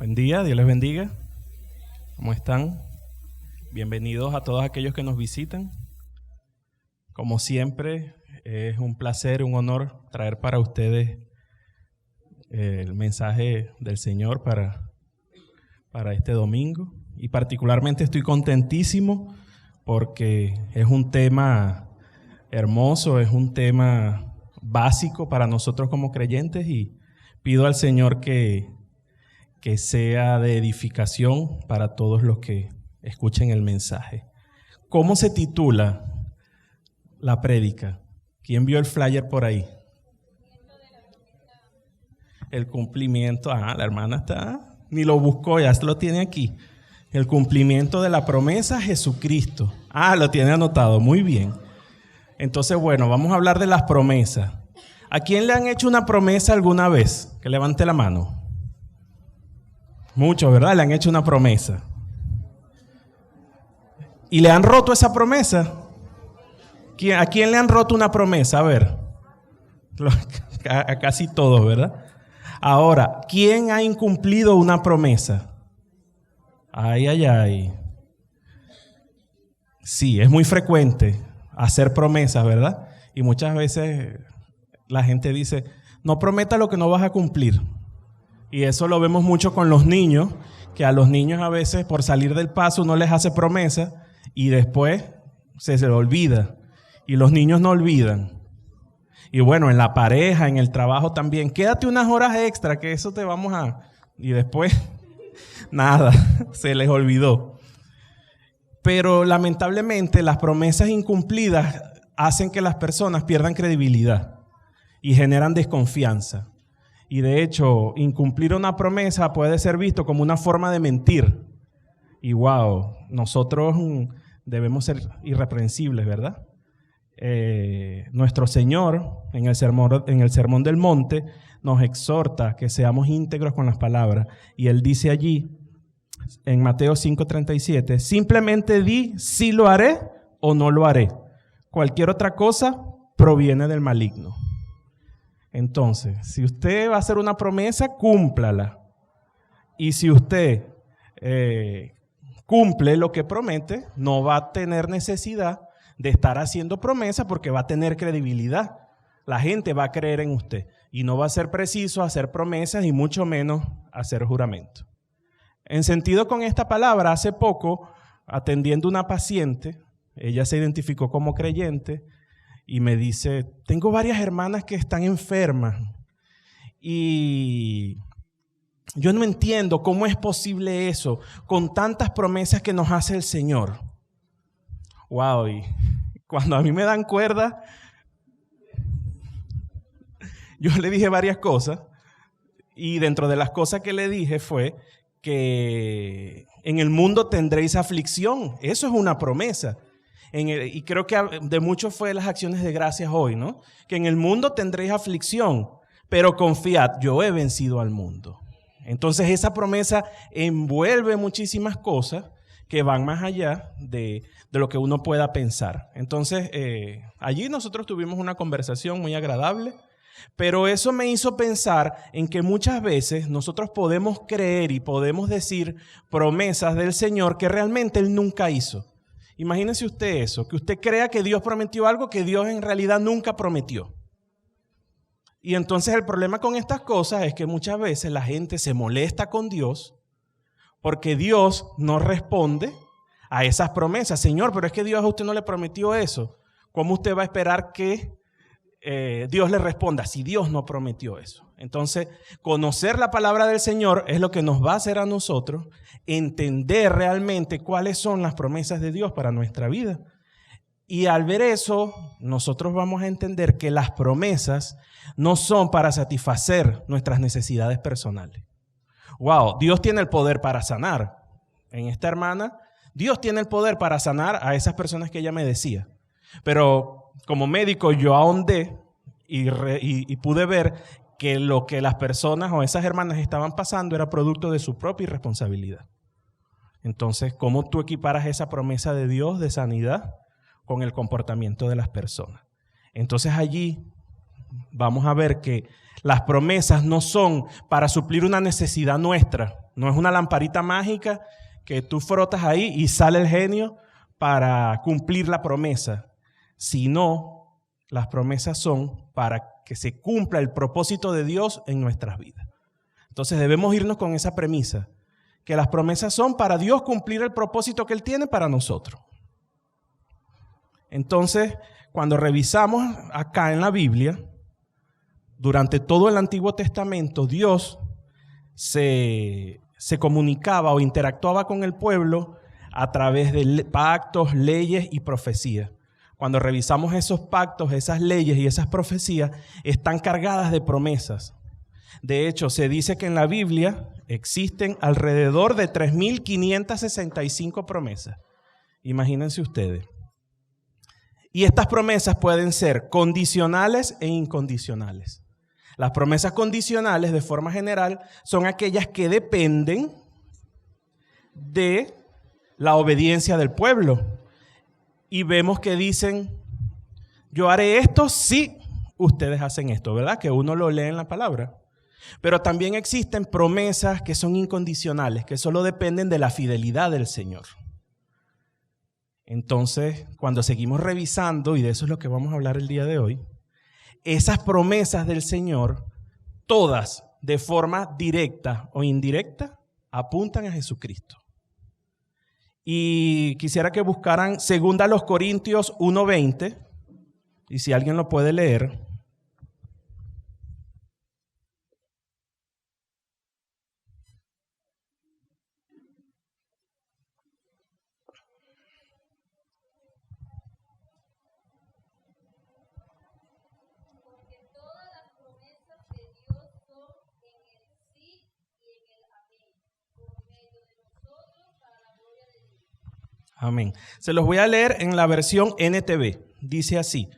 Buen día, Dios les bendiga. ¿Cómo están? Bienvenidos a todos aquellos que nos visitan. Como siempre, es un placer, un honor traer para ustedes el mensaje del Señor para este domingo. Y particularmente estoy contentísimo porque es un tema hermoso, es un tema básico para nosotros como creyentes y pido al Señor que sea de edificación para todos los que escuchen el mensaje. ¿Cómo se titula la prédica? ¿Quién vio el flyer por ahí? El cumplimiento. La hermana está, ni lo buscó, ya lo tiene aquí. El cumplimiento de la promesa a Jesucristo. Lo tiene anotado, muy bien. Entonces, bueno, vamos a hablar de las promesas. ¿A quién le han hecho una promesa alguna vez? Que levante la mano. Muchos, ¿verdad? Le han hecho una promesa. ¿Y le han roto esa promesa? ¿A quién le han roto una promesa? A ver. A casi todos, ¿verdad? Ahora, ¿quién ha incumplido una promesa? Ay. Sí, es muy frecuente hacer promesas, ¿verdad? Y muchas veces la gente dice, no prometa lo que no vas a cumplir. Y eso lo vemos mucho con los niños, que a los niños a veces por salir del paso uno les hace promesas y después se le olvida. Y los niños no olvidan. Y bueno, en la pareja, en el trabajo también, quédate unas horas extra que eso te vamos a... Y después, nada, se les olvidó. Pero lamentablemente las promesas incumplidas hacen que las personas pierdan credibilidad y generan desconfianza. Y de hecho, incumplir una promesa puede ser visto como una forma de mentir. Y wow, nosotros debemos ser irreprensibles, ¿verdad? Nuestro Señor, en el Sermón del Monte, nos exhorta que seamos íntegros con las palabras. Y Él dice allí, en Mateo 5:37, simplemente di si lo haré o no lo haré. Cualquier otra cosa proviene del maligno. Entonces, si usted va a hacer una promesa, cúmplala. Y si usted cumple lo que promete, no va a tener necesidad de estar haciendo promesas porque va a tener credibilidad. La gente va a creer en usted y no va a ser preciso hacer promesas y mucho menos hacer juramentos. En sentido con esta palabra, hace poco, atendiendo una paciente, ella se identificó como creyente, y me dice, tengo varias hermanas que están enfermas y yo no entiendo cómo es posible eso con tantas promesas que nos hace el Señor. Wow, y cuando a mí me dan cuerda, yo le dije varias cosas y dentro de las cosas que le dije fue que en el mundo tendréis aflicción. Eso es una promesa. Y creo que de mucho fue las acciones de gracias hoy, ¿no? Que en el mundo tendréis aflicción, pero confiad, yo he vencido al mundo. Entonces esa promesa envuelve muchísimas cosas que van más allá de lo que uno pueda pensar. Entonces allí nosotros tuvimos una conversación muy agradable, pero eso me hizo pensar en que muchas veces nosotros podemos creer y podemos decir promesas del Señor que realmente Él nunca hizo. Imagínese usted eso, que usted crea que Dios prometió algo que Dios en realidad nunca prometió. Y entonces el problema con estas cosas es que muchas veces la gente se molesta con Dios porque Dios no responde a esas promesas. Señor, pero es que Dios a usted no le prometió eso. ¿Cómo usted va a esperar que Dios le responda si Dios no prometió eso? Entonces, conocer la palabra del Señor es lo que nos va a hacer a nosotros entender realmente cuáles son las promesas de Dios para nuestra vida. Y al ver eso, nosotros vamos a entender que las promesas no son para satisfacer nuestras necesidades personales. Wow, Dios tiene el poder para sanar. En esta hermana, Dios tiene el poder para sanar a esas personas que ella me decía. Pero como médico yo ahondé y pude ver que lo que las personas o esas hermanas estaban pasando era producto de su propia irresponsabilidad. Entonces, ¿cómo tú equiparas esa promesa de Dios de sanidad con el comportamiento de las personas? Entonces allí vamos a ver que las promesas no son para suplir una necesidad nuestra, No es una lamparita mágica que tú frotas ahí y sale el genio para cumplir la promesa, sino las promesas son para que se cumpla el propósito de Dios en nuestras vidas. Entonces debemos irnos con esa premisa, que las promesas son para Dios cumplir el propósito que Él tiene para nosotros. Entonces, cuando revisamos acá en la Biblia, durante todo el Antiguo Testamento, Dios se comunicaba o interactuaba con el pueblo a través de pactos, leyes y profecías. Cuando revisamos esos pactos, esas leyes y esas profecías, están cargadas de promesas. De hecho, se dice que en la Biblia existen alrededor de 3.565 promesas. Imagínense ustedes. Y estas promesas pueden ser condicionales e incondicionales. Las promesas condicionales, de forma general, son aquellas que dependen de la obediencia del pueblo. Y vemos que dicen, yo haré esto si ustedes hacen esto, ¿verdad? Que uno lo lee en la palabra. Pero también existen promesas que son incondicionales, que solo dependen de la fidelidad del Señor. Entonces, cuando seguimos revisando, y de eso es lo que vamos a hablar el día de hoy, esas promesas del Señor, todas de forma directa o indirecta, apuntan a Jesucristo. Y quisiera que buscaran 2 Corintios 1:20, y si alguien lo puede leer. Amén. Se los voy a leer en la versión NTV. Dice así: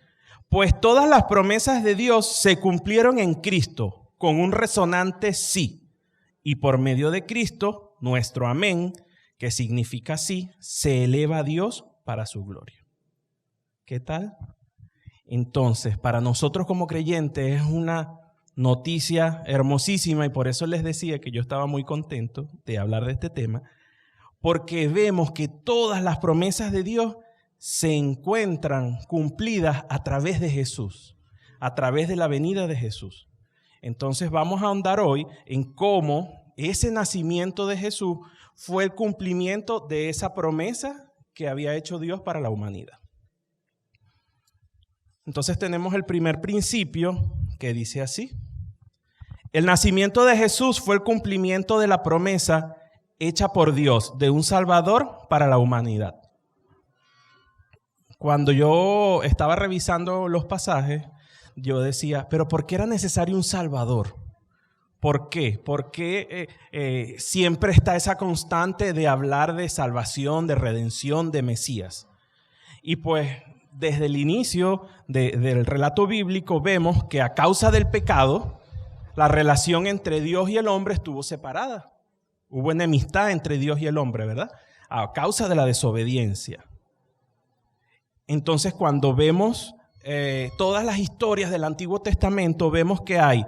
pues todas las promesas de Dios se cumplieron en Cristo con un resonante sí. Y por medio de Cristo, nuestro amén, que significa sí, se eleva a Dios para su gloria. ¿Qué tal? Entonces, para nosotros como creyentes es una noticia hermosísima, y por eso les decía que yo estaba muy contento de hablar de este tema, porque vemos que todas las promesas de Dios se encuentran cumplidas a través de Jesús, a través de la venida de Jesús. Entonces vamos a ahondar hoy en cómo ese nacimiento de Jesús fue el cumplimiento de esa promesa que había hecho Dios para la humanidad. Entonces tenemos el primer principio que dice así: el nacimiento de Jesús fue el cumplimiento de la promesa hecha por Dios de un Salvador para la humanidad. Cuando yo estaba revisando los pasajes, yo decía, ¿pero por qué era necesario un Salvador? ¿Por qué? ¿Por qué siempre está esa constante de hablar de salvación, de redención, de Mesías? Y pues desde el inicio del relato bíblico vemos que a causa del pecado, la relación entre Dios y el hombre estuvo separada. Hubo enemistad entre Dios y el hombre, ¿verdad? A causa de la desobediencia. Entonces, cuando vemos todas las historias del Antiguo Testamento, vemos que hay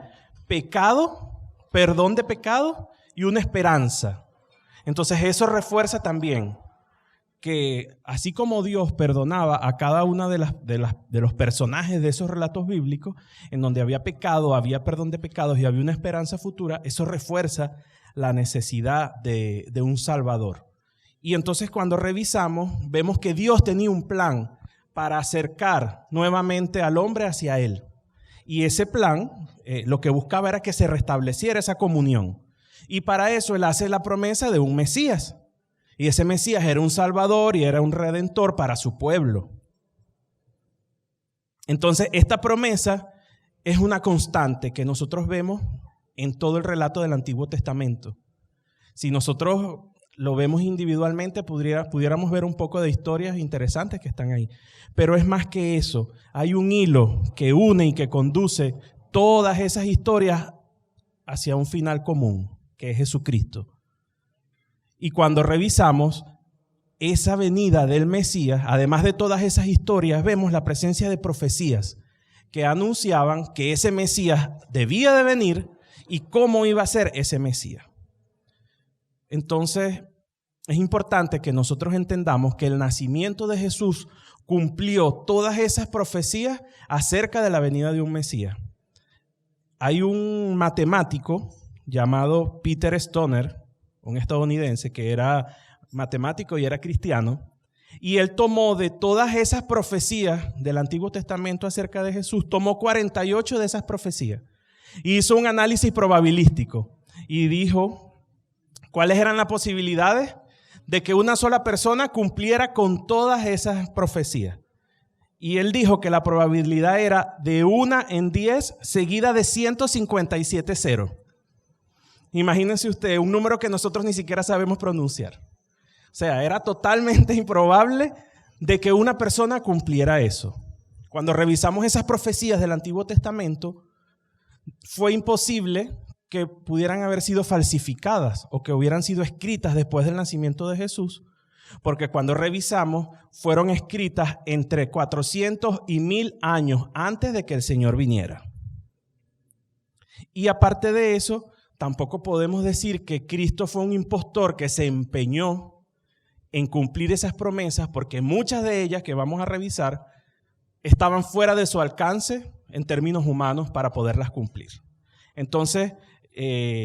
pecado, perdón de pecado y una esperanza. Entonces, eso refuerza también que así como Dios perdonaba a cada uno de los personajes de esos relatos bíblicos, en donde había pecado, había perdón de pecados y había una esperanza futura, eso refuerza la necesidad de un Salvador. Y entonces cuando revisamos, vemos que Dios tenía un plan para acercar nuevamente al hombre hacia Él. Y ese plan, lo que buscaba era que se restableciera esa comunión. Y para eso Él hace la promesa de un Mesías. Y ese Mesías era un Salvador y era un Redentor para su pueblo. Entonces, esta promesa es una constante que nosotros vemos en todo el relato del Antiguo Testamento. Si nosotros lo vemos individualmente, pudiéramos ver un poco de historias interesantes que están ahí. Pero es más que eso. Hay un hilo que une y que conduce todas esas historias hacia un final común, que es Jesucristo. Y cuando revisamos esa venida del Mesías, además de todas esas historias, vemos la presencia de profecías que anunciaban que ese Mesías debía de venir y cómo iba a ser ese Mesías. Entonces, es importante que nosotros entendamos que el nacimiento de Jesús cumplió todas esas profecías acerca de la venida de un Mesías. Hay un matemático llamado Peter Stoner, un estadounidense que era matemático y era cristiano, y él tomó de todas esas profecías del Antiguo Testamento acerca de Jesús, tomó 48 de esas profecías, hizo un análisis probabilístico y dijo cuáles eran las posibilidades de que una sola persona cumpliera con todas esas profecías. Y él dijo que la probabilidad era de 1 en 10 seguida de 157 ceros. Imagínense usted, un número que nosotros ni siquiera sabemos pronunciar. O sea, era totalmente improbable de que una persona cumpliera eso. Cuando revisamos esas profecías del Antiguo Testamento, fue imposible que pudieran haber sido falsificadas o que hubieran sido escritas después del nacimiento de Jesús, porque cuando revisamos fueron escritas entre 400 y 1000 años antes de que el Señor viniera. Y aparte de eso, tampoco podemos decir que Cristo fue un impostor que se empeñó en cumplir esas promesas, porque muchas de ellas que vamos a revisar estaban fuera de su alcance en términos humanos para poderlas cumplir. Entonces,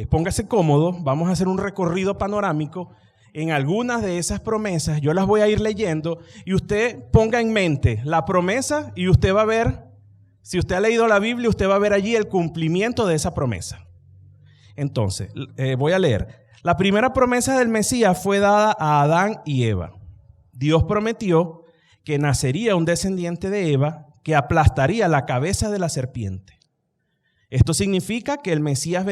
póngase cómodo, vamos a hacer un recorrido panorámico en algunas de esas promesas. Yo las voy a ir leyendo y usted ponga en mente la promesa y usted va a ver, si usted ha leído la Biblia, usted va a ver allí el cumplimiento de esa promesa. Entonces, voy a leer. La primera promesa del Mesías fue dada a Adán y Eva. Dios prometió que nacería un descendiente de Eva que aplastaría la cabeza de la serpiente. Esto significa que el Mesías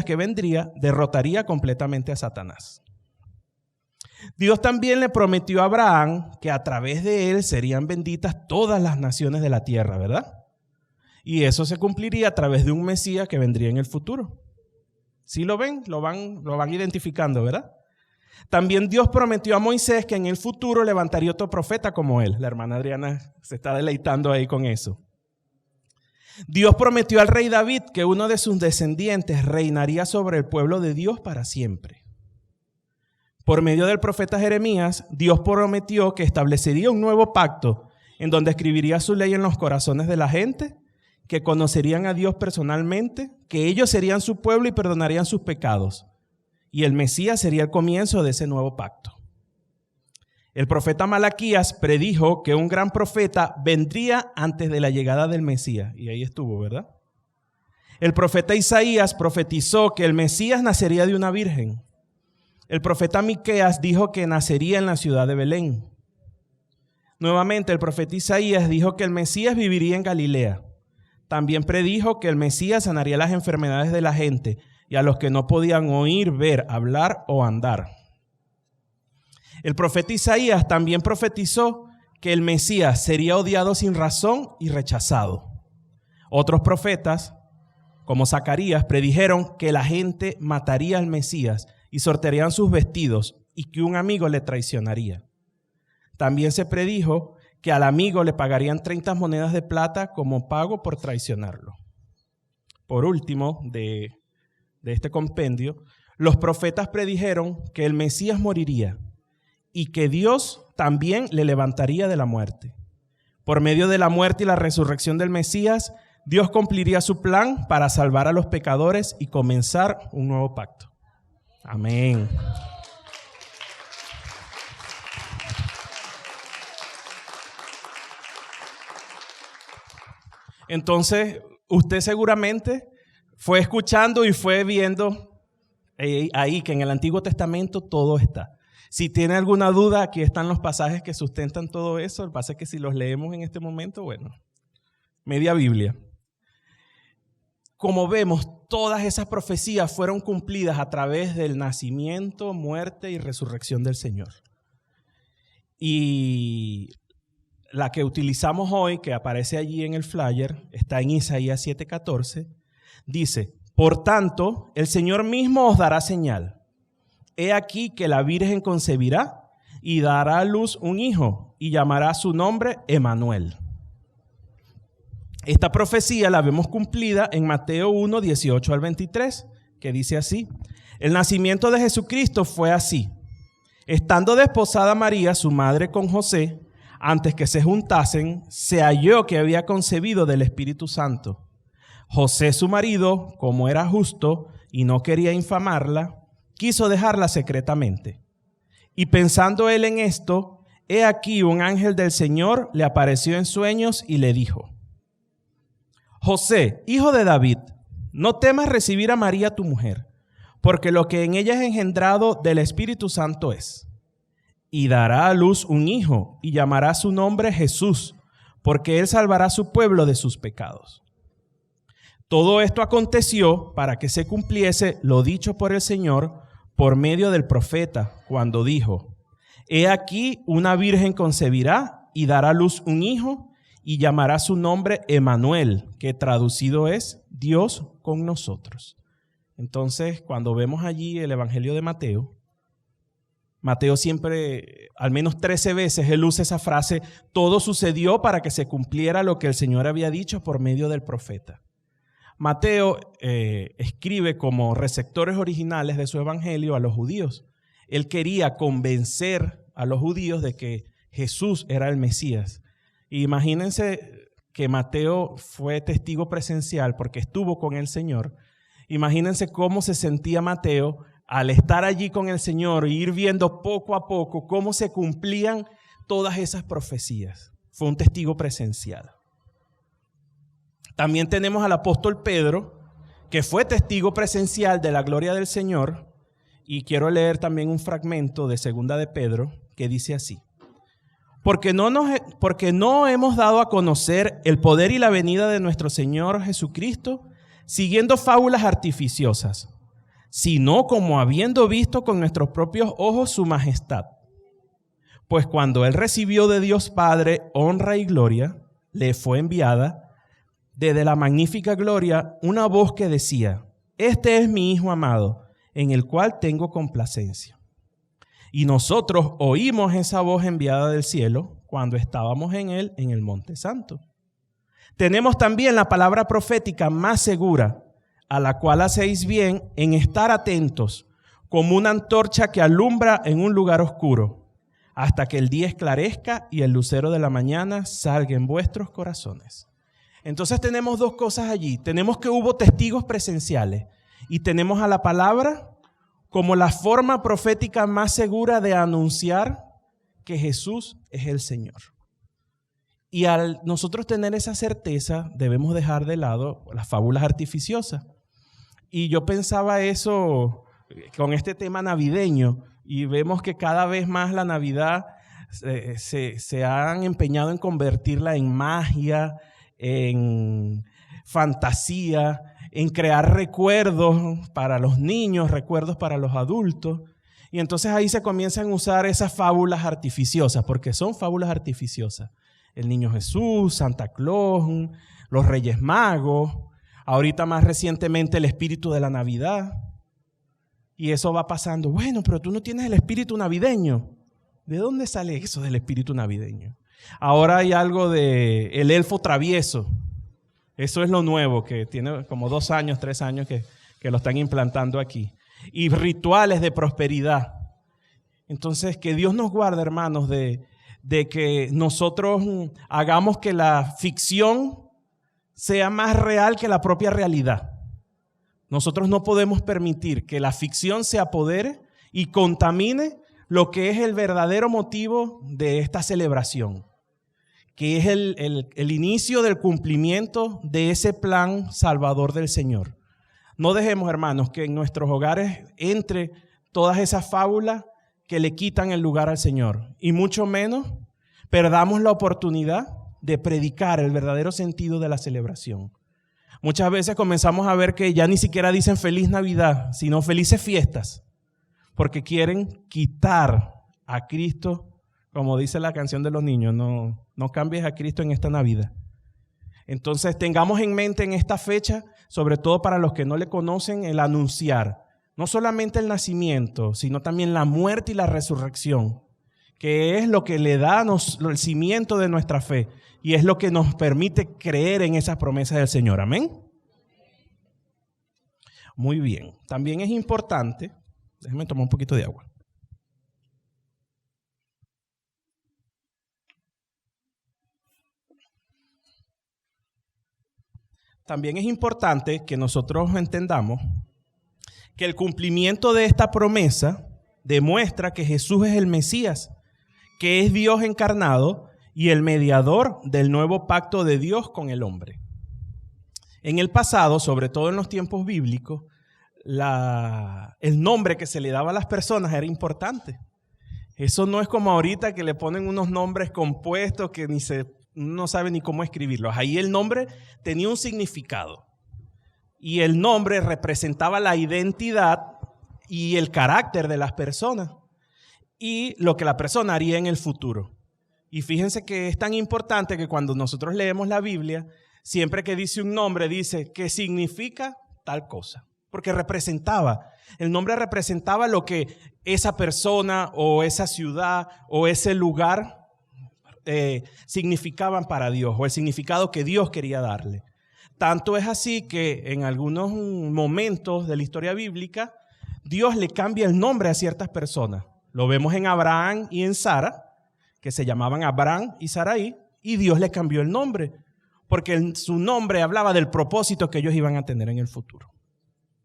que vendría derrotaría completamente a Satanás. Dios también le prometió a Abraham que a través de él serían benditas todas las naciones de la tierra, ¿verdad? Y eso se cumpliría a través de un Mesías que vendría en el futuro. ¿Sí lo ven? Lo van identificando, ¿verdad? También Dios prometió a Moisés que en el futuro levantaría otro profeta como él. La hermana Adriana se está deleitando ahí con eso. Dios prometió al rey David que uno de sus descendientes reinaría sobre el pueblo de Dios para siempre. Por medio del profeta Jeremías, Dios prometió que establecería un nuevo pacto en donde escribiría su ley en los corazones de la gente, que conocerían a Dios personalmente, que ellos serían su pueblo y perdonarían sus pecados. Y el Mesías sería el comienzo de ese nuevo pacto. El profeta Malaquías predijo que un gran profeta vendría antes de la llegada del Mesías. Y ahí estuvo, ¿verdad? El profeta Isaías profetizó que el Mesías nacería de una virgen. El profeta Miqueas dijo que nacería en la ciudad de Belén. Nuevamente, el profeta Isaías dijo que el Mesías viviría en Galilea. También predijo que el Mesías sanaría las enfermedades de la gente y a los que no podían oír, ver, hablar o andar. El profeta Isaías también profetizó que el Mesías sería odiado sin razón y rechazado. Otros profetas, como Zacarías, predijeron que la gente mataría al Mesías y sortearían sus vestidos y que un amigo le traicionaría. También se predijo que al amigo le pagarían 30 monedas de plata como pago por traicionarlo. Por último, de este compendio, los profetas predijeron que el Mesías moriría y que Dios también le levantaría de la muerte. Por medio de la muerte y la resurrección del Mesías, Dios cumpliría su plan para salvar a los pecadores y comenzar un nuevo pacto. Amén. Entonces, usted seguramente fue escuchando y fue viendo ahí que en el Antiguo Testamento todo está. Si tiene alguna duda, aquí están los pasajes que sustentan todo eso. Lo que pasa es que si los leemos en este momento, bueno, media Biblia. Como vemos, todas esas profecías fueron cumplidas a través del nacimiento, muerte y resurrección del Señor. Y la que utilizamos hoy, que aparece allí en el flyer, está en Isaías 7:14, dice: por tanto, el Señor mismo os dará señal. He aquí que la Virgen concebirá y dará a luz un hijo y llamará su nombre Emmanuel. Esta profecía la vemos cumplida en Mateo 1, 18 al 23, que dice así: el nacimiento de Jesucristo fue así. Estando desposada María, su madre, con José, antes que se juntasen, se halló que había concebido del Espíritu Santo. José, su marido, como era justo y no quería infamarla, quiso dejarla secretamente. Y pensando él en esto, he aquí un ángel del Señor le apareció en sueños y le dijo: José, hijo de David, no temas recibir a María tu mujer, porque lo que en ella es engendrado del Espíritu Santo es. Y dará a luz un hijo, y llamará su nombre Jesús, porque él salvará a su pueblo de sus pecados. Todo esto aconteció para que se cumpliese lo dicho por el Señor por medio del profeta, cuando dijo: he aquí una virgen concebirá y dará a luz un hijo, y llamará su nombre Emmanuel, que traducido es Dios con nosotros. Entonces, cuando vemos allí el Evangelio de Mateo, Mateo siempre, al menos 13 veces, él usa esa frase: todo sucedió para que se cumpliera lo que el Señor había dicho por medio del profeta. Mateo escribe como receptores originales de su evangelio a los judíos. Él quería convencer a los judíos de que Jesús era el Mesías. Y imagínense que Mateo fue testigo presencial porque estuvo con el Señor. Imagínense cómo se sentía Mateo al estar allí con el Señor e ir viendo poco a poco cómo se cumplían todas esas profecías. Fue un testigo presencial. También tenemos al apóstol Pedro, que fue testigo presencial de la gloria del Señor. Y quiero leer también un fragmento de Segunda de Pedro que dice así: porque no hemos dado a conocer el poder y la venida de nuestro Señor Jesucristo siguiendo fábulas artificiosas, sino como habiendo visto con nuestros propios ojos su majestad. Pues cuando Él recibió de Dios Padre honra y gloria, le fue enviada desde la magnífica gloria una voz que decía: este es mi Hijo amado, en el cual tengo complacencia. Y nosotros oímos esa voz enviada del cielo cuando estábamos en Él en el Monte Santo. Tenemos también la palabra profética más segura, a la cual hacéis bien en estar atentos, como una antorcha que alumbra en un lugar oscuro, hasta que el día esclarezca y el lucero de la mañana salga en vuestros corazones. Entonces tenemos dos cosas allí. Tenemos que hubo testigos presenciales y tenemos a la palabra como la forma profética más segura de anunciar que Jesús es el Señor. Y al nosotros tener esa certeza, debemos dejar de lado las fábulas artificiosas. Y yo pensaba eso con este tema navideño, y vemos que cada vez más la Navidad se han empeñado en convertirla en magia, en fantasía, en crear recuerdos para los niños, recuerdos para los adultos. Y entonces ahí se comienzan a usar esas fábulas artificiosas, porque son fábulas artificiosas. El niño Jesús, Santa Claus, los Reyes Magos, ahorita más recientemente el espíritu de la Navidad. Y eso va pasando. Bueno, pero tú no tienes el espíritu navideño. ¿De dónde sale eso del espíritu navideño? Ahora hay algo de el elfo travieso. Eso es lo nuevo, que tiene como 2 años, 3 años que lo están implantando aquí. Y rituales de prosperidad. Entonces, que Dios nos guarde, hermanos, de que nosotros hagamos que la ficción sea más real que la propia realidad. Nosotros no podemos permitir que la ficción se apodere y contamine lo que es el verdadero motivo de esta celebración, que es el inicio del cumplimiento de ese plan salvador del Señor. No dejemos, hermanos, que en nuestros hogares entre todas esas fábulas que le quitan el lugar al Señor, y mucho menos perdamos la oportunidad de predicar el verdadero sentido de la celebración. Muchas veces comenzamos a ver que ya ni siquiera dicen feliz Navidad, sino felices fiestas, porque quieren quitar a Cristo, como dice la canción de los niños, no cambies a Cristo en esta Navidad. Entonces tengamos en mente en esta fecha, sobre todo para los que no le conocen, el anunciar no solamente el nacimiento, sino también la muerte y la resurrección, que es lo que le da el cimiento de nuestra fe y es lo que nos permite creer en esas promesas del Señor. Amén. Muy bien. También es importante, déjenme tomar un poquito de agua. También es importante que nosotros entendamos que el cumplimiento de esta promesa demuestra que Jesús es el Mesías, que es Dios encarnado y el mediador del nuevo pacto de Dios con el hombre. En el pasado, sobre todo en los tiempos bíblicos, el nombre que se le daba a las personas era importante. Eso no es como ahorita que le ponen unos nombres compuestos que no sabe ni cómo escribirlos. Ahí el nombre tenía un significado. Y el nombre representaba la identidad y el carácter de las personas y lo que la persona haría en el futuro. Y fíjense que es tan importante que cuando nosotros leemos la Biblia, siempre que dice un nombre, dice que significa tal cosa. Porque el nombre representaba lo que esa persona o esa ciudad o ese lugar significaban para Dios, o el significado que Dios quería darle. Tanto es así que en algunos momentos de la historia bíblica, Dios le cambia el nombre a ciertas personas. Lo vemos en Abraham y en Sara, que se llamaban Abraham y Sarai, y Dios le cambió el nombre, porque su nombre hablaba del propósito que ellos iban a tener en el futuro.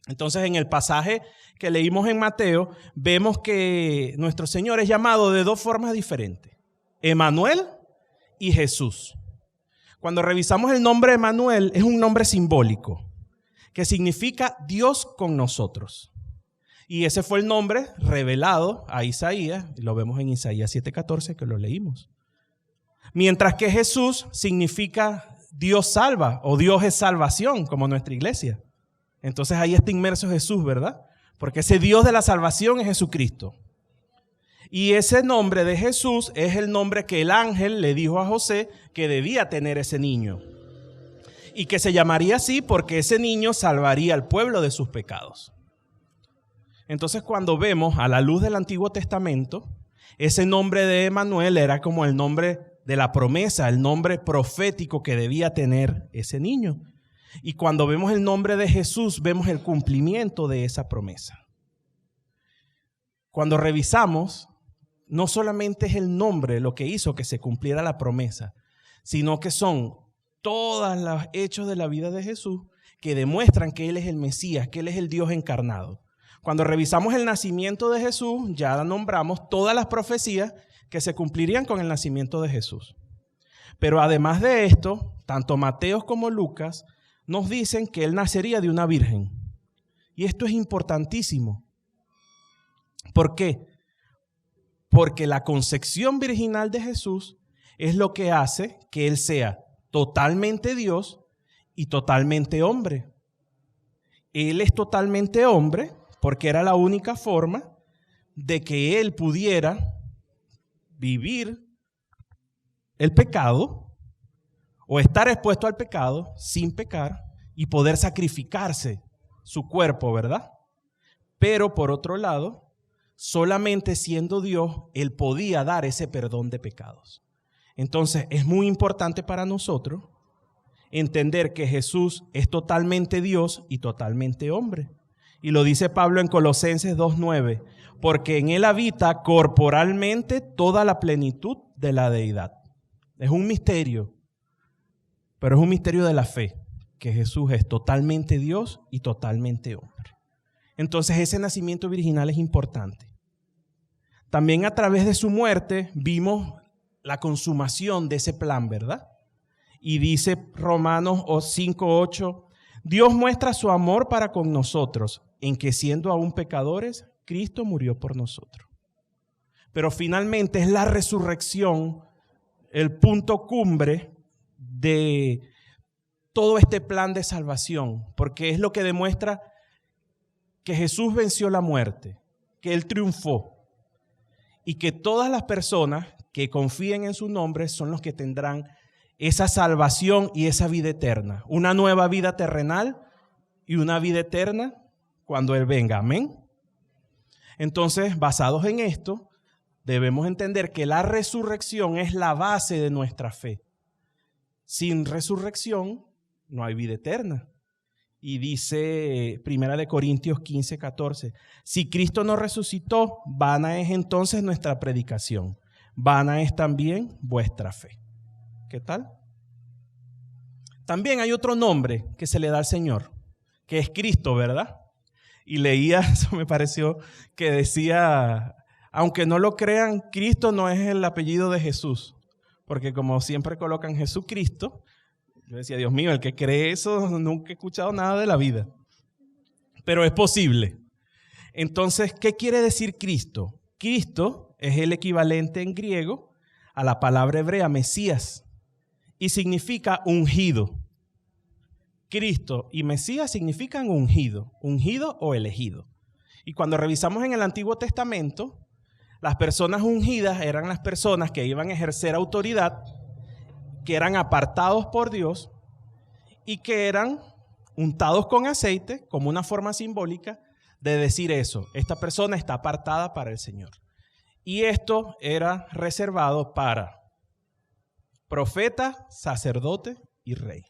Entonces, en el pasaje que leímos en Mateo, vemos que nuestro Señor es llamado de dos formas diferentes: Emanuel y Jesús. Cuando revisamos el nombre Emanuel, es un nombre simbólico que significa Dios con nosotros. Y ese fue el nombre revelado a Isaías, y lo vemos en Isaías 7:14, que lo leímos. Mientras que Jesús significa Dios salva, o Dios es salvación, como nuestra iglesia. Entonces ahí está inmerso Jesús, ¿verdad? Porque ese Dios de la salvación es Jesucristo. Y ese nombre de Jesús es el nombre que el ángel le dijo a José que debía tener ese niño. Y que se llamaría así porque ese niño salvaría al pueblo de sus pecados. Entonces, cuando vemos a la luz del Antiguo Testamento, ese nombre de Emanuel era como el nombre de la promesa, el nombre profético que debía tener ese niño. Y cuando vemos el nombre de Jesús, vemos el cumplimiento de esa promesa. Cuando revisamos, no solamente es el nombre lo que hizo que se cumpliera la promesa, sino que son todos los hechos de la vida de Jesús que demuestran que Él es el Mesías, que Él es el Dios encarnado. Cuando revisamos el nacimiento de Jesús, ya nombramos todas las profecías que se cumplirían con el nacimiento de Jesús. Pero además de esto, tanto Mateo como Lucas nos dicen que Él nacería de una virgen. Y esto es importantísimo. ¿Por qué? Porque la concepción virginal de Jesús es lo que hace que Él sea totalmente Dios y totalmente hombre. Él es totalmente hombre porque era la única forma de que Él pudiera vivir el pecado o estar expuesto al pecado sin pecar y poder sacrificarse su cuerpo, ¿verdad? Pero por otro lado, solamente siendo Dios, Él podía dar ese perdón de pecados. Entonces, es muy importante para nosotros entender que Jesús es totalmente Dios y totalmente hombre. Y lo dice Pablo en Colosenses 2:9, porque en Él habita corporalmente toda la plenitud de la deidad. Es un misterio, pero es un misterio de la fe, que Jesús es totalmente Dios y totalmente hombre. Entonces, ese nacimiento virginal es importante. También a través de su muerte vimos la consumación de ese plan, ¿verdad? Y dice Romanos 5:8, Dios muestra su amor para con nosotros, en que siendo aún pecadores, Cristo murió por nosotros. Pero finalmente es la resurrección el punto cumbre de todo este plan de salvación, porque es lo que demuestra que Jesús venció la muerte, que Él triunfó y que todas las personas que confíen en su nombre son los que tendrán esa salvación y esa vida eterna, una nueva vida terrenal y una vida eterna cuando Él venga. Amén. Entonces, basados en esto, debemos entender que la resurrección es la base de nuestra fe. Sin resurrección no hay vida eterna. Y dice 1 Corintios 15, 14, si Cristo no resucitó, vana es entonces nuestra predicación, vana es también vuestra fe. ¿Qué tal? También hay otro nombre que se le da al Señor, que es Cristo, ¿verdad? Y leía, eso me pareció, que decía, aunque no lo crean, Cristo no es el apellido de Jesús, porque como siempre colocan Jesucristo, yo decía, Dios mío, el que cree eso nunca he escuchado nada de la vida. Pero es posible. Entonces, ¿qué quiere decir Cristo? Cristo es el equivalente en griego a la palabra hebrea Mesías y significa ungido. Cristo y Mesías significan ungido, ungido o elegido. Y cuando revisamos en el Antiguo Testamento, las personas ungidas eran las personas que iban a ejercer autoridad, que eran apartados por Dios y que eran untados con aceite como una forma simbólica de decir eso. Esta persona está apartada para el Señor. Y esto era reservado para profeta, sacerdote y rey.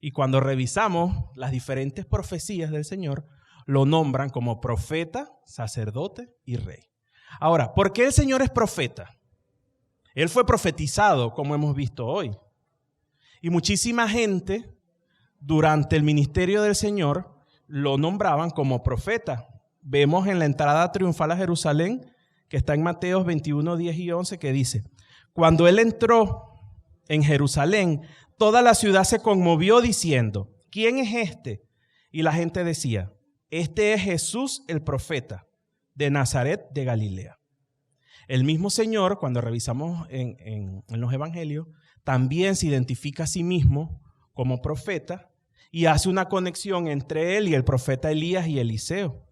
Y cuando revisamos las diferentes profecías del Señor, lo nombran como profeta, sacerdote y rey. Ahora, ¿por qué el Señor es profeta? Él fue profetizado, como hemos visto hoy. Y muchísima gente durante el ministerio del Señor lo nombraban como profeta. Vemos en la entrada triunfal a Jerusalén, que está en Mateos 21, 10 y 11, que dice, cuando Él entró en Jerusalén, toda la ciudad se conmovió diciendo, ¿quién es este? Y la gente decía, este es Jesús el profeta de Nazaret de Galilea. El mismo Señor, cuando revisamos en los evangelios, también se identifica a sí mismo como profeta y hace una conexión entre él y el profeta Elías y Eliseo.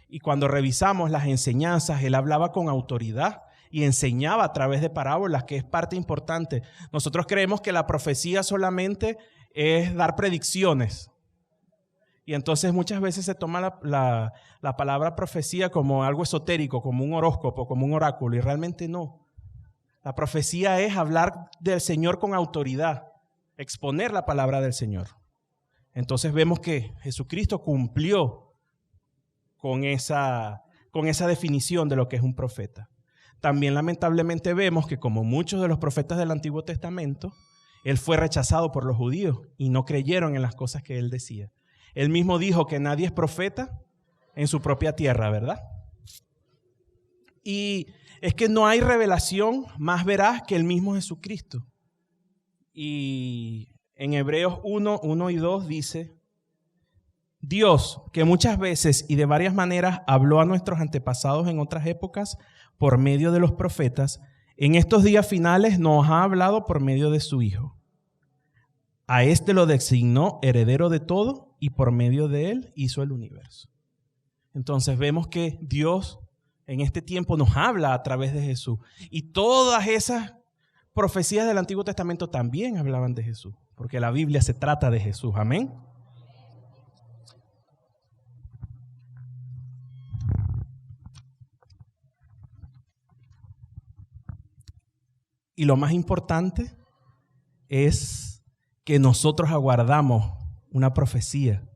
Y cuando revisamos las enseñanzas, él hablaba con autoridad y enseñaba a través de parábolas, que es parte importante. Nosotros creemos que la profecía solamente es dar predicciones. Y entonces muchas veces se toma la palabra profecía como algo esotérico, como un horóscopo, como un oráculo, y realmente no. La profecía es hablar del Señor con autoridad, exponer la palabra del Señor. Entonces vemos que Jesucristo cumplió con esa definición de lo que es un profeta. También lamentablemente vemos que como muchos de los profetas del Antiguo Testamento, él fue rechazado por los judíos y no creyeron en las cosas que él decía. Él mismo dijo que nadie es profeta en su propia tierra, ¿verdad? Y es que no hay revelación más veraz que el mismo Jesucristo. Y en Hebreos 1, 1 y 2 dice, Dios, que muchas veces y de varias maneras habló a nuestros antepasados en otras épocas por medio de los profetas, en estos días finales nos ha hablado por medio de su Hijo. A este lo designó heredero de todo y por medio de él hizo el universo. Entonces vemos que Dios en este tiempo nos habla a través de Jesús. Y todas esas profecías del Antiguo Testamento también hablaban de Jesús, porque la Biblia se trata de Jesús. Amén. Y lo más importante es que nosotros aguardamos una profecía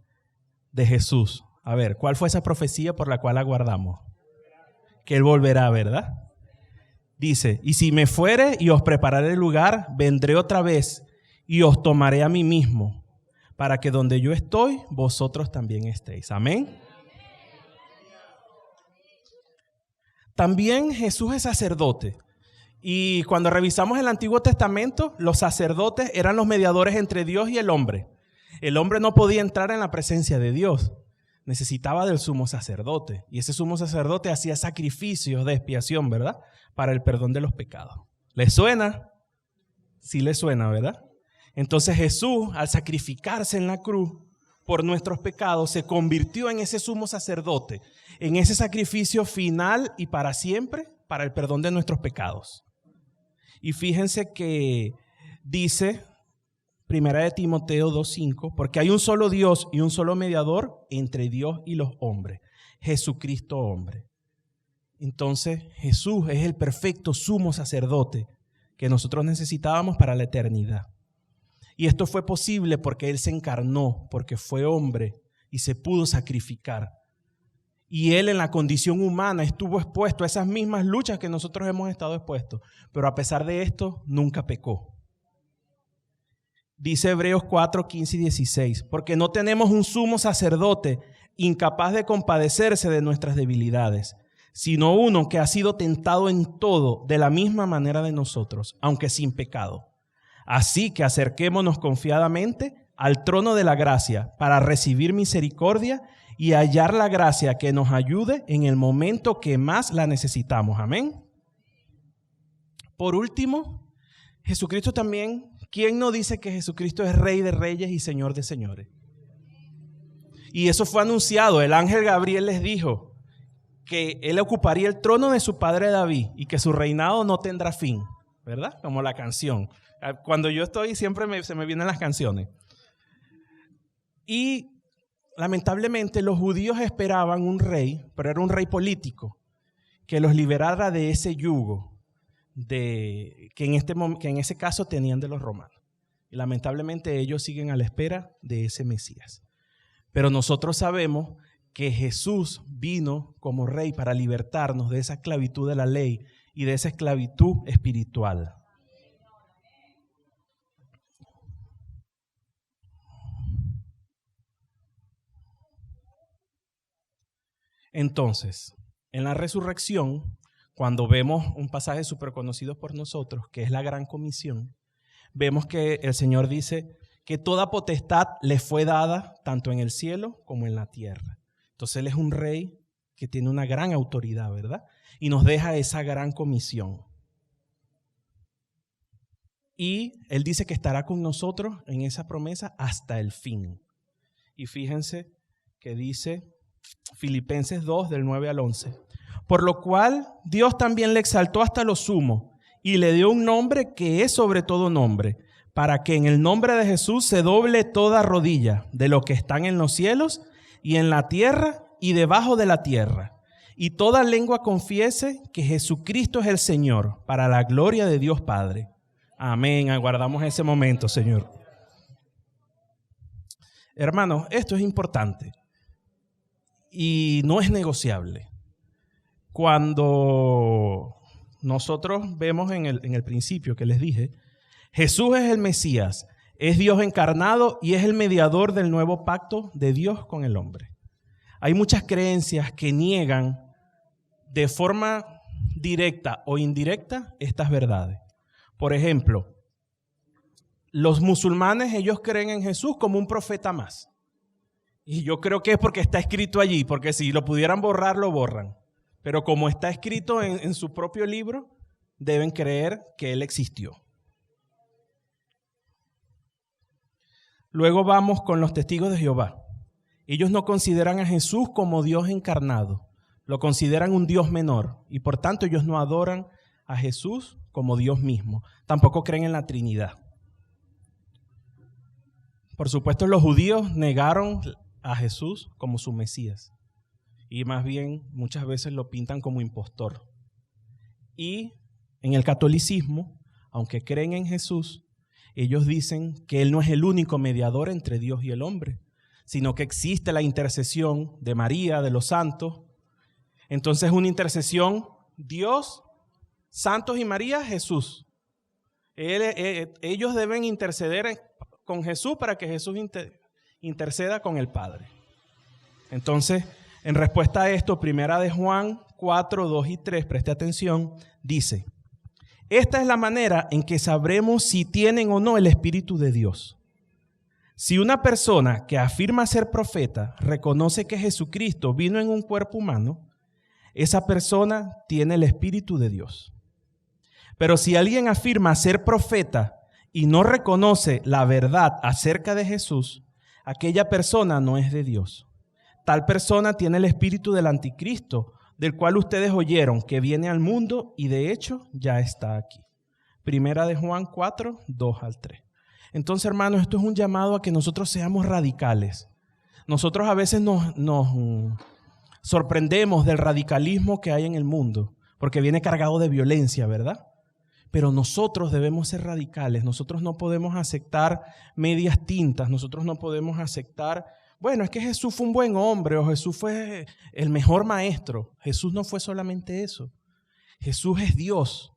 de Jesús. A ver, ¿cuál fue esa profecía por la cual aguardamos? Que Él volverá, ¿verdad? Dice, y si me fuere y os prepararé el lugar, vendré otra vez y os tomaré a mí mismo, para que donde yo estoy, vosotros también estéis. Amén. También Jesús es sacerdote. Y cuando revisamos el Antiguo Testamento, los sacerdotes eran los mediadores entre Dios y el hombre. El hombre no podía entrar en la presencia de Dios. Necesitaba del sumo sacerdote. Y ese sumo sacerdote hacía sacrificios de expiación, ¿verdad? Para el perdón de los pecados. ¿Les suena? Sí les suena, ¿verdad? Entonces Jesús, al sacrificarse en la cruz por nuestros pecados, se convirtió en ese sumo sacerdote, en ese sacrificio final y para siempre, para el perdón de nuestros pecados. Y fíjense que dice 1 Timoteo 2:5, porque hay un solo Dios y un solo mediador entre Dios y los hombres, Jesucristo hombre. Entonces Jesús es el perfecto sumo sacerdote que nosotros necesitábamos para la eternidad. Y esto fue posible porque Él se encarnó, porque fue hombre y se pudo sacrificar. Y Él en la condición humana estuvo expuesto a esas mismas luchas que nosotros hemos estado expuestos. Pero a pesar de esto, nunca pecó. Dice Hebreos 4, 15 y 16, porque no tenemos un sumo sacerdote incapaz de compadecerse de nuestras debilidades, sino uno que ha sido tentado en todo de la misma manera de nosotros, aunque sin pecado. Así que acerquémonos confiadamente al trono de la gracia para recibir misericordia y hallar la gracia que nos ayude en el momento que más la necesitamos. Amén. Por último, Jesucristo también, ¿quién no dice que Jesucristo es Rey de Reyes y Señor de Señores? Y eso fue anunciado. El ángel Gabriel les dijo que Él ocuparía el trono de su padre David y que su reinado no tendrá fin, ¿verdad? Como la canción. Cuando yo estoy, siempre se me vienen las canciones. Y lamentablemente los judíos esperaban un rey, pero era un rey político, que los liberara de ese yugo que en ese caso tenían de los romanos. Y lamentablemente ellos siguen a la espera de ese Mesías. Pero nosotros sabemos que Jesús vino como rey para libertarnos de esa esclavitud de la ley y de esa esclavitud espiritual. Entonces, en la resurrección, cuando vemos un pasaje súper conocido por nosotros, que es la Gran Comisión, vemos que el Señor dice que toda potestad le fue dada tanto en el cielo como en la tierra. Entonces Él es un rey que tiene una gran autoridad, ¿verdad? Y nos deja esa gran comisión. Y Él dice que estará con nosotros en esa promesa hasta el fin. Y fíjense que dice Filipenses 2, del 9 al 11. Por lo cual Dios también le exaltó hasta lo sumo y le dio un nombre que es sobre todo nombre, para que en el nombre de Jesús se doble toda rodilla de los que están en los cielos y en la tierra y debajo de la tierra, y toda lengua confiese que Jesucristo es el Señor, para la gloria de Dios Padre. Amén. Aguardamos ese momento, Señor. Hermanos, esto es importante y no es negociable. Cuando nosotros vemos en el principio que les dije, Jesús es el Mesías, es Dios encarnado y es el mediador del nuevo pacto de Dios con el hombre. Hay muchas creencias que niegan de forma directa o indirecta estas verdades. Por ejemplo, los musulmanes, ellos creen en Jesús como un profeta más. Y yo creo que es porque está escrito allí, porque si lo pudieran borrar, lo borran. Pero como está escrito en su propio libro, deben creer que Él existió. Luego vamos con los testigos de Jehová. Ellos no consideran a Jesús como Dios encarnado, lo consideran un Dios menor y por tanto ellos no adoran a Jesús como Dios mismo. Tampoco creen en la Trinidad. Por supuesto, los judíos negaron a Jesús como su Mesías y más bien muchas veces lo pintan como impostor. Y en el catolicismo, aunque creen en Jesús, ellos dicen que Él no es el único mediador entre Dios y el hombre, sino que existe la intercesión de María, de los santos. Entonces una intercesión, Dios, santos y María, Jesús. Ellos deben interceder con Jesús para que Jesús interceda con el Padre. Entonces, en respuesta a esto, primera de Juan 4, 2 y 3, preste atención, dice: esta es la manera en que sabremos si tienen o no el Espíritu de Dios. Si una persona que afirma ser profeta reconoce que Jesucristo vino en un cuerpo humano, esa persona tiene el Espíritu de Dios. Pero si alguien afirma ser profeta y no reconoce la verdad acerca de Jesús, aquella persona no es de Dios. Tal persona tiene el espíritu del anticristo, del cual ustedes oyeron que viene al mundo y de hecho ya está aquí. Primera de Juan 4, 2 al 3. Entonces, hermanos, esto es un llamado a que nosotros seamos radicales. Nosotros a veces nos sorprendemos del radicalismo que hay en el mundo, porque viene cargado de violencia, ¿verdad? Pero nosotros debemos ser radicales. Nosotros no podemos aceptar medias tintas. Nosotros no podemos aceptar, bueno, es que Jesús fue un buen hombre o Jesús fue el mejor maestro. Jesús no fue solamente eso. Jesús es Dios.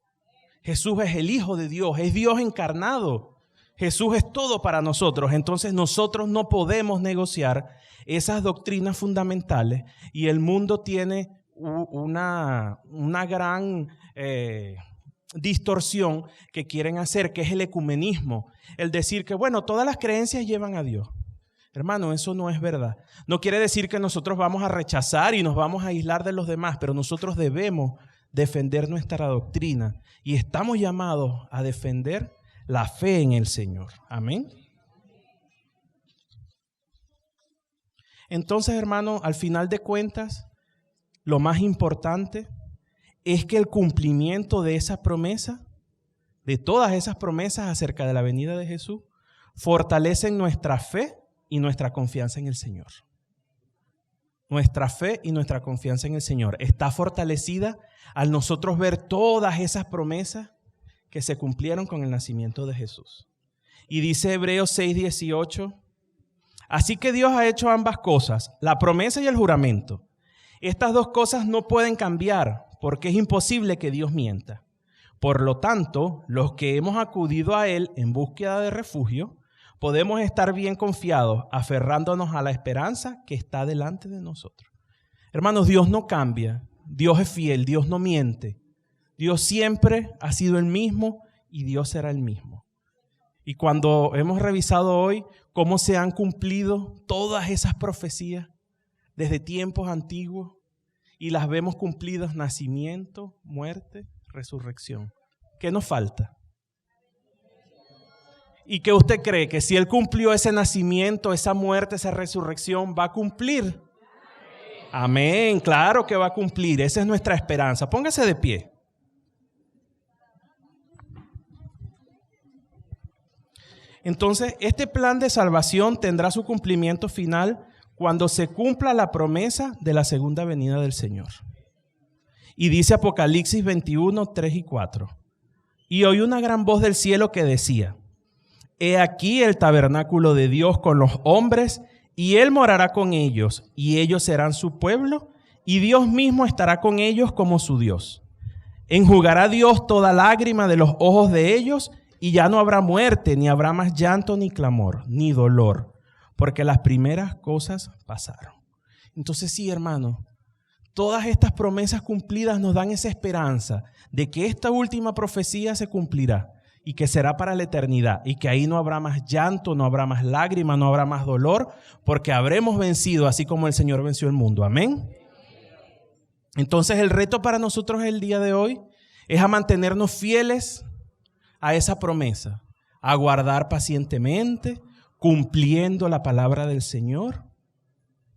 Jesús es el Hijo de Dios. Es Dios encarnado. Jesús es todo para nosotros. Entonces nosotros no podemos negociar esas doctrinas fundamentales. Y el mundo tiene una gran distorsión que quieren hacer, que es el ecumenismo. El decir que, bueno, todas las creencias llevan a Dios. Hermano, eso no es verdad. No quiere decir que nosotros vamos a rechazar y nos vamos a aislar de los demás, pero nosotros debemos defender nuestra doctrina y estamos llamados a defender la fe en el Señor. Amén. Entonces, hermano, al final de cuentas, lo más importante es que el cumplimiento de esa promesa, de todas esas promesas acerca de la venida de Jesús, fortalecen nuestra fe y nuestra confianza en el Señor. Nuestra fe y nuestra confianza en el Señor está fortalecida al nosotros ver todas esas promesas que se cumplieron con el nacimiento de Jesús. Y dice Hebreos 6:18, así que Dios ha hecho ambas cosas, la promesa y el juramento. Estas dos cosas no pueden cambiar porque es imposible que Dios mienta. Por lo tanto, los que hemos acudido a Él en búsqueda de refugio, podemos estar bien confiados, aferrándonos a la esperanza que está delante de nosotros. Hermanos, Dios no cambia, Dios es fiel, Dios no miente. Dios siempre ha sido el mismo y Dios será el mismo. Y cuando hemos revisado hoy cómo se han cumplido todas esas profecías desde tiempos antiguos y las vemos cumplidas, nacimiento, muerte, resurrección. ¿Qué nos falta? ¿Y qué usted cree? Que si Él cumplió ese nacimiento, esa muerte, esa resurrección, ¿va a cumplir? Amén, claro que va a cumplir. Esa es nuestra esperanza. Póngase de pie. Entonces, este plan de salvación tendrá su cumplimiento final cuando se cumpla la promesa de la segunda venida del Señor. Y dice Apocalipsis 21, 3 y 4. Y oí una gran voz del cielo que decía, he aquí el tabernáculo de Dios con los hombres, y Él morará con ellos, y ellos serán su pueblo, y Dios mismo estará con ellos como su Dios. Enjugará Dios toda lágrima de los ojos de ellos, y ya no habrá muerte, ni habrá más llanto, ni clamor, ni dolor, porque las primeras cosas pasaron. Entonces sí, hermano, todas estas promesas cumplidas nos dan esa esperanza de que esta última profecía se cumplirá y que será para la eternidad y que ahí no habrá más llanto, no habrá más lágrimas, no habrá más dolor, porque habremos vencido así como el Señor venció el mundo. Amén. Entonces el reto para nosotros el día de hoy es a mantenernos fieles a esa promesa, a guardar pacientemente, cumpliendo la palabra del Señor,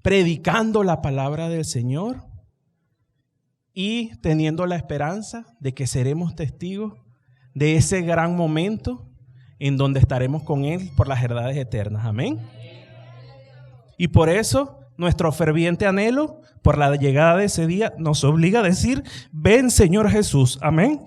predicando la palabra del Señor y teniendo la esperanza de que seremos testigos de ese gran momento en donde estaremos con Él por las edades eternas. Amén. Y por eso nuestro ferviente anhelo por la llegada de ese día nos obliga a decir, ven Señor Jesús. Amén.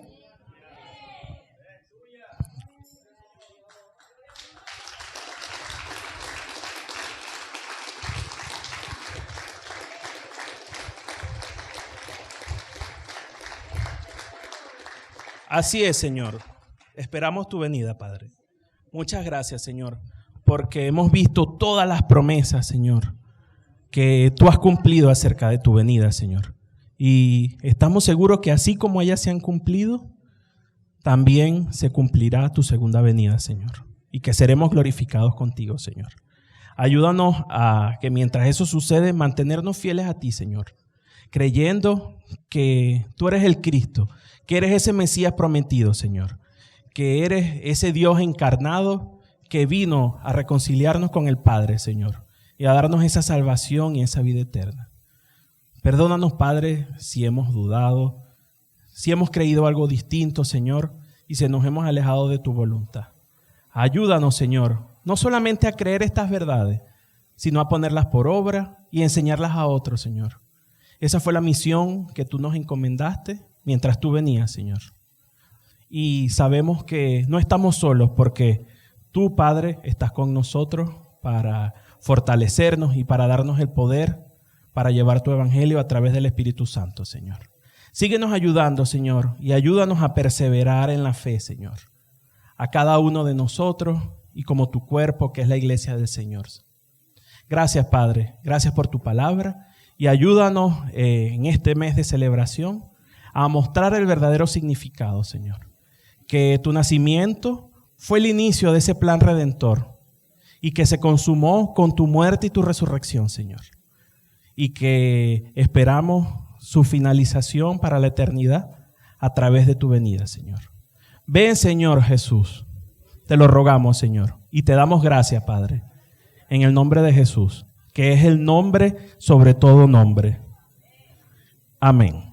Así es, Señor. Esperamos tu venida, Padre. Muchas gracias, Señor, porque hemos visto todas las promesas, Señor, que tú has cumplido acerca de tu venida, Señor. Y estamos seguros que así como ellas se han cumplido, también se cumplirá tu segunda venida, Señor. Y que seremos glorificados contigo, Señor. Ayúdanos a que mientras eso sucede, mantenernos fieles a ti, Señor, creyendo que tú eres el Cristo, que eres ese Mesías prometido, Señor, que eres ese Dios encarnado que vino a reconciliarnos con el Padre, Señor, y a darnos esa salvación y esa vida eterna. Perdónanos, Padre, si hemos dudado, si hemos creído algo distinto, Señor, y si nos hemos alejado de tu voluntad. Ayúdanos, Señor, no solamente a creer estas verdades, sino a ponerlas por obra y enseñarlas a otros, Señor. Esa fue la misión que tú nos encomendaste mientras tú venías, Señor. y sabemos que no estamos solos porque tú, Padre, estás con nosotros para fortalecernos y para darnos el poder para llevar tu evangelio a través del Espíritu Santo, Señor. Síguenos ayudando, Señor, y ayúdanos a perseverar en la fe, Señor, a cada uno de nosotros y como tu cuerpo, que es la iglesia del Señor. Gracias, Padre. Gracias por tu palabra y ayúdanos en este mes de celebración a mostrar el verdadero significado, Señor. Que tu nacimiento fue el inicio de ese plan redentor y que se consumó con tu muerte y tu resurrección, Señor. Y que esperamos su finalización para la eternidad a través de tu venida, Señor. Ven, Señor Jesús. Te lo rogamos, Señor. Y te damos gracias, Padre. En el nombre de Jesús, que es el nombre sobre todo nombre. Amén.